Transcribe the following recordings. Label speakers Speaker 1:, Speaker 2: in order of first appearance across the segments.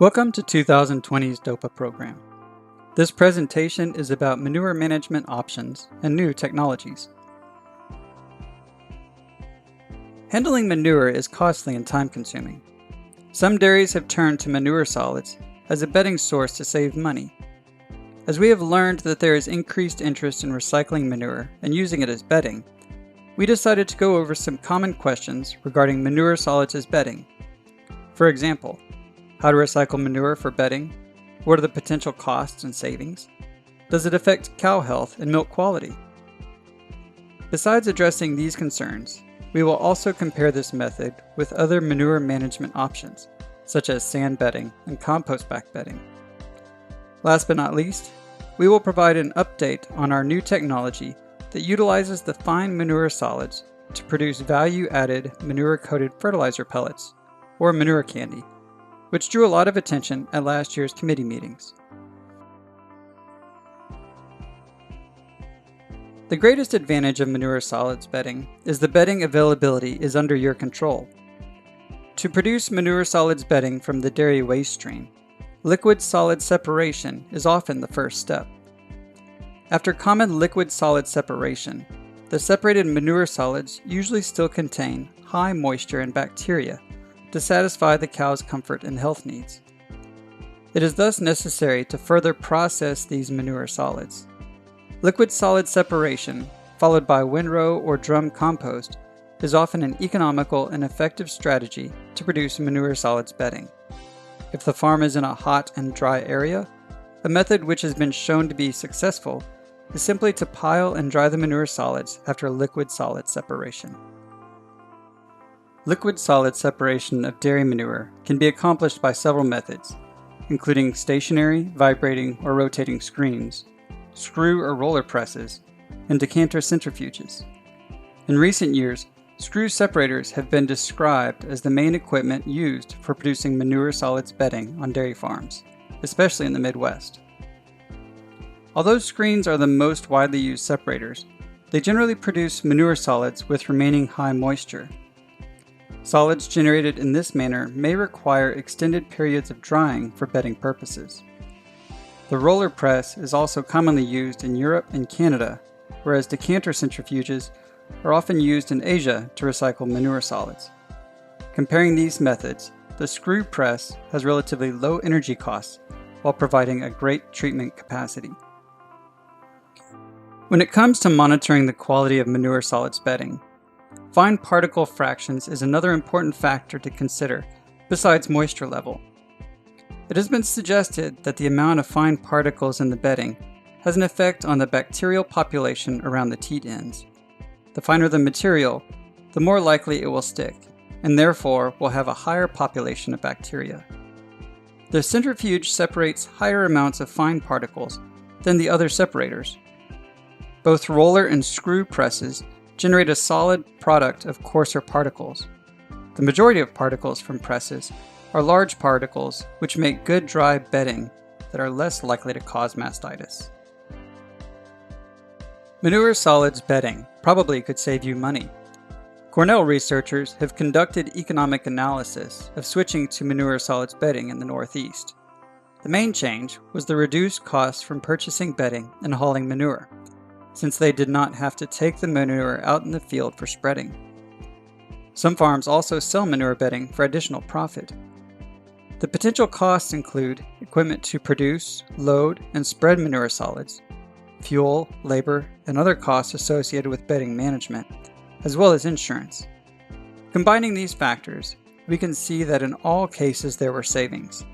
Speaker 1: Welcome to 2020's DOPA program. This presentation is about manure management options and new technologies. Handling manure is costly and time-consuming. Some dairies have turned to manure solids as a bedding source to save money. As we have learned that there is increased interest in recycling manure and using it as bedding, we decided to go over some common questions regarding manure solids as bedding. For example, how to recycle manure for bedding? What are the potential costs and savings? Does it affect cow health and milk quality? Besides addressing these concerns, we will also compare this method with other manure management options, such as sand bedding and compost back bedding. Last but not least, we will provide an update on our new technology that utilizes the fine manure solids to produce value-added manure-coated fertilizer pellets, or manure candy, which drew a lot of attention at last year's committee meetings. The greatest advantage of manure solids bedding is the bedding availability is under your control. To produce manure solids bedding from the dairy waste stream, liquid-solid separation is often the first step. After common liquid-solid separation, the separated manure solids usually still contain high moisture and bacteria to satisfy the cow's comfort and health needs. It is thus necessary to further process these manure solids. Liquid-solid separation, followed by windrow or drum compost, is often an economical and effective strategy to produce manure solids bedding. If the farm is in a hot and dry area, a method which has been shown to be successful is simply to pile and dry the manure solids after liquid-solid separation. Liquid-solid separation of dairy manure can be accomplished by several methods, including stationary, vibrating, or rotating screens, screw or roller presses, and decanter centrifuges. In recent years, screw separators have been described as the main equipment used for producing manure solids bedding on dairy farms, especially in the Midwest. Although screens are the most widely used separators, they generally produce manure solids with remaining high moisture. Solids generated in this manner may require extended periods of drying for bedding purposes. The roller press is also commonly used in Europe and Canada, whereas decanter centrifuges are often used in Asia to recycle manure solids. Comparing these methods, the screw press has relatively low energy costs while providing a great treatment capacity. When it comes to monitoring the quality of manure solids bedding, fine particle fractions is another important factor to consider besides moisture level. It has been suggested that the amount of fine particles in the bedding has an effect on the bacterial population around the teat ends. The finer the material, the more likely it will stick, and therefore will have a higher population of bacteria. The centrifuge separates higher amounts of fine particles than the other separators. Both roller and screw presses generate a solid product of coarser particles. The majority of particles from presses are large particles which make good dry bedding that are less likely to cause mastitis. Manure solids bedding probably could save you money. Cornell researchers have conducted economic analysis of switching to manure solids bedding in the Northeast. The main change was the reduced cost from purchasing bedding and hauling manure, since they did not have to take the manure out in the field for spreading. Some farms also sell manure bedding for additional profit. The potential costs include equipment to produce, load, and spread manure solids, fuel, labor, and other costs associated with bedding management, as well as insurance. Combining these factors, we can see that in all cases there were savings.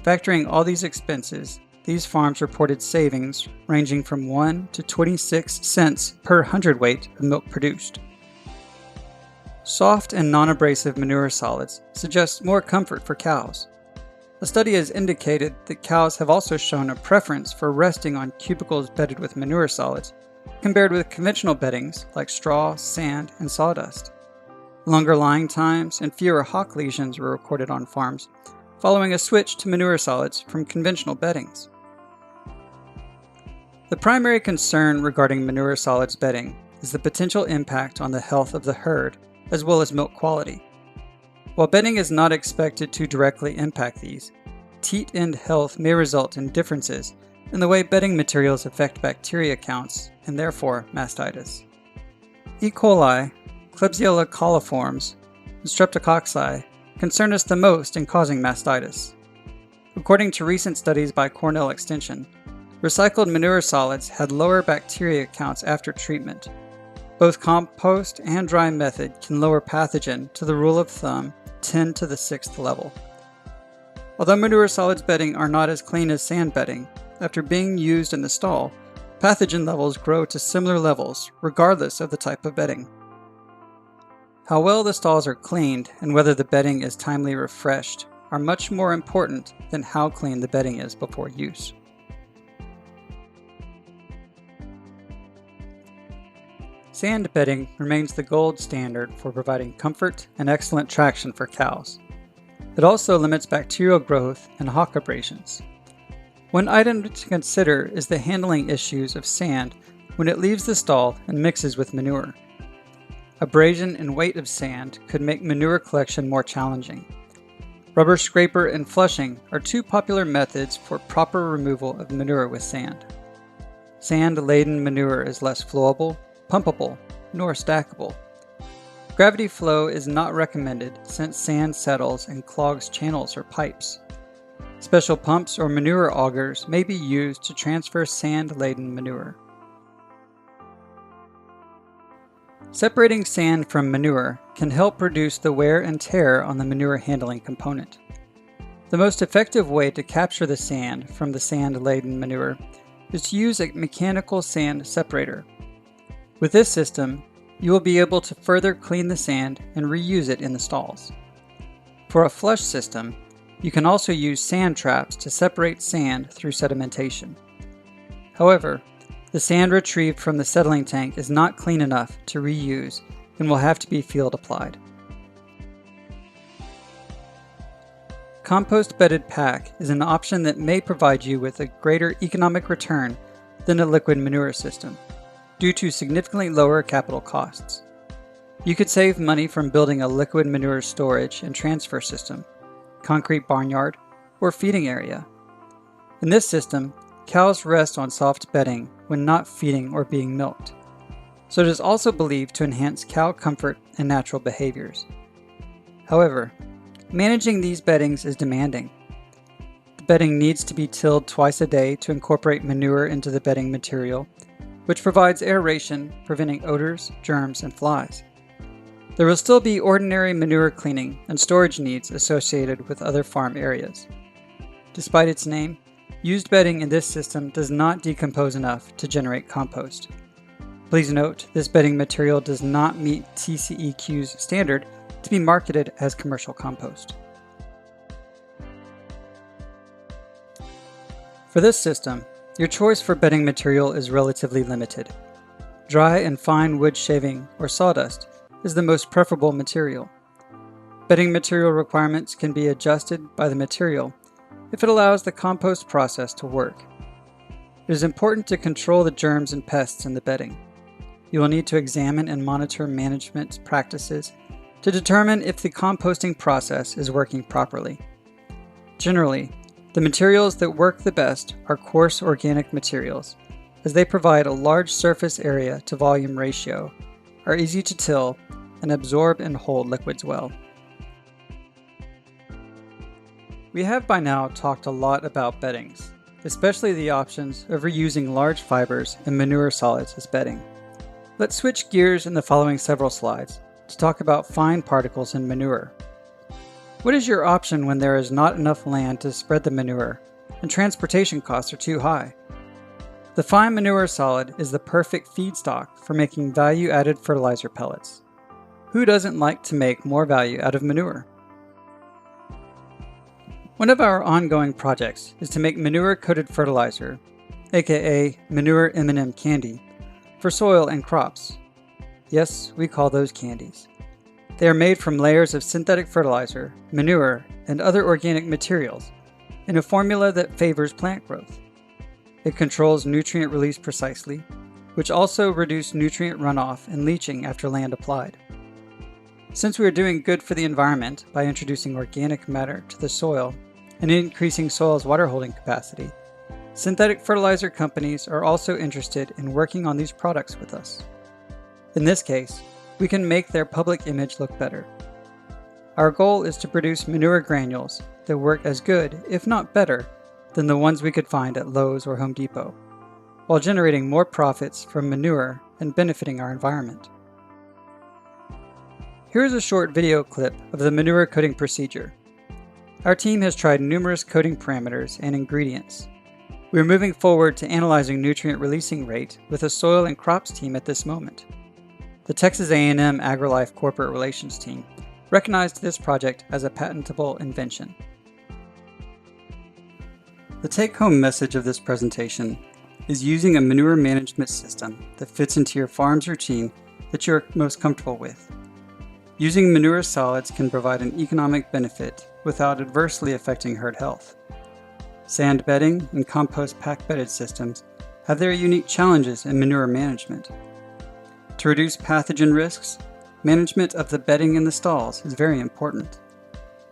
Speaker 1: Factoring all these expenses, these farms reported savings ranging from 1 to 26 cents per hundredweight of milk produced. Soft and non-abrasive manure solids suggest more comfort for cows. A study has indicated that cows have also shown a preference for resting on cubicles bedded with manure solids compared with conventional beddings like straw, sand, and sawdust. Longer lying times and fewer hock lesions were recorded on farms following a switch to manure solids from conventional beddings. The primary concern regarding manure solids bedding is the potential impact on the health of the herd as well as milk quality. While bedding is not expected to directly impact these, teat end health may result in differences in the way bedding materials affect bacteria counts and therefore mastitis. E. coli, Klebsiella coliforms, and streptococci concern us the most in causing mastitis. According to recent studies by Cornell Extension, recycled manure solids had lower bacteria counts after treatment. Both compost and dry method can lower pathogen to the rule of thumb 10 to the 6th level. Although manure solids bedding are not as clean as sand bedding, after being used in the stall, pathogen levels grow to similar levels regardless of the type of bedding. How well the stalls are cleaned and whether the bedding is timely refreshed are much more important than how clean the bedding is before use. Sand bedding remains the gold standard for providing comfort and excellent traction for cows. It also limits bacterial growth and hock abrasions. One item to consider is the handling issues of sand when it leaves the stall and mixes with manure. Abrasion and weight of sand could make manure collection more challenging. Rubber scraper and flushing are two popular methods for proper removal of manure with sand. Sand-laden manure is less flowable, pumpable, nor stackable. Gravity flow is not recommended since sand settles and clogs channels or pipes. Special pumps or manure augers may be used to transfer sand-laden manure. Separating sand from manure can help reduce the wear and tear on the manure handling component. The most effective way to capture the sand from the sand-laden manure is to use a mechanical sand separator. With this system, you will be able to further clean the sand and reuse it in the stalls. For a flush system, you can also use sand traps to separate sand through sedimentation. However, the sand retrieved from the settling tank is not clean enough to reuse and will have to be field applied. Compost bedded pack is an option that may provide you with a greater economic return than a liquid manure system, due to significantly lower capital costs. You could save money from building a liquid manure storage and transfer system, concrete barnyard, or feeding area. In this system, cows rest on soft bedding when not feeding or being milked, so it is also believed to enhance cow comfort and natural behaviors. However, managing these beddings is demanding. The bedding needs to be tilled twice a day to incorporate manure into the bedding material, which provides aeration, preventing odors, germs, and flies. There will still be ordinary manure cleaning and storage needs associated with other farm areas. Despite its name, used bedding in this system does not decompose enough to generate compost. Please note, this bedding material does not meet TCEQ's standard to be marketed as commercial compost. For this system, your choice for bedding material is relatively limited. Dry and fine wood shaving or sawdust is the most preferable material. Bedding material requirements can be adjusted by the material if it allows the compost process to work. It is important to control the germs and pests in the bedding. You will need to examine and monitor management practices to determine if the composting process is working properly. Generally, the materials that work the best are coarse organic materials, as they provide a large surface area to volume ratio, are easy to till, and absorb and hold liquids well. We have by now talked a lot about beddings, especially the options of reusing large fibers and manure solids as bedding. Let's switch gears in the following several slides to talk about fine particles in manure. What is your option when there is not enough land to spread the manure and transportation costs are too high? The fine manure solid is the perfect feedstock for making value-added fertilizer pellets. Who doesn't like to make more value out of manure? One of our ongoing projects is to make manure-coated fertilizer, aka manure M&M candy, for soil and crops. Yes, we call those candies. They are made from layers of synthetic fertilizer, manure, and other organic materials in a formula that favors plant growth. It controls nutrient release precisely, which also reduces nutrient runoff and leaching after land applied. Since we are doing good for the environment by introducing organic matter to the soil, and increasing soil's water holding capacity, synthetic fertilizer companies are also interested in working on these products with us. In this case, we can make their public image look better. Our goal is to produce manure granules that work as good, if not better, than the ones we could find at Lowe's or Home Depot, while generating more profits from manure and benefiting our environment. Here is a short video clip of the manure coating procedure. Our team has tried numerous coating parameters and ingredients. We are moving forward to analyzing nutrient releasing rate with a soil and crops team at this moment. The Texas A&M AgriLife Corporate Relations team recognized this project as a patentable invention. The take-home message of this presentation is using a manure management system that fits into your farm's routine that you're most comfortable with. Using manure solids can provide an economic benefit without adversely affecting herd health. Sand bedding and compost pack bedded systems have their unique challenges in manure management. To reduce pathogen risks, management of the bedding in the stalls is very important.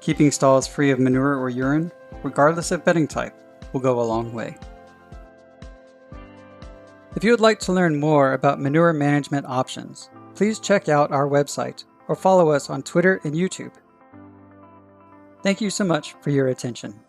Speaker 1: Keeping stalls free of manure or urine, regardless of bedding type, will go a long way. If you would like to learn more about manure management options, please check out our website or follow us on Twitter and YouTube. Thank you so much for your attention.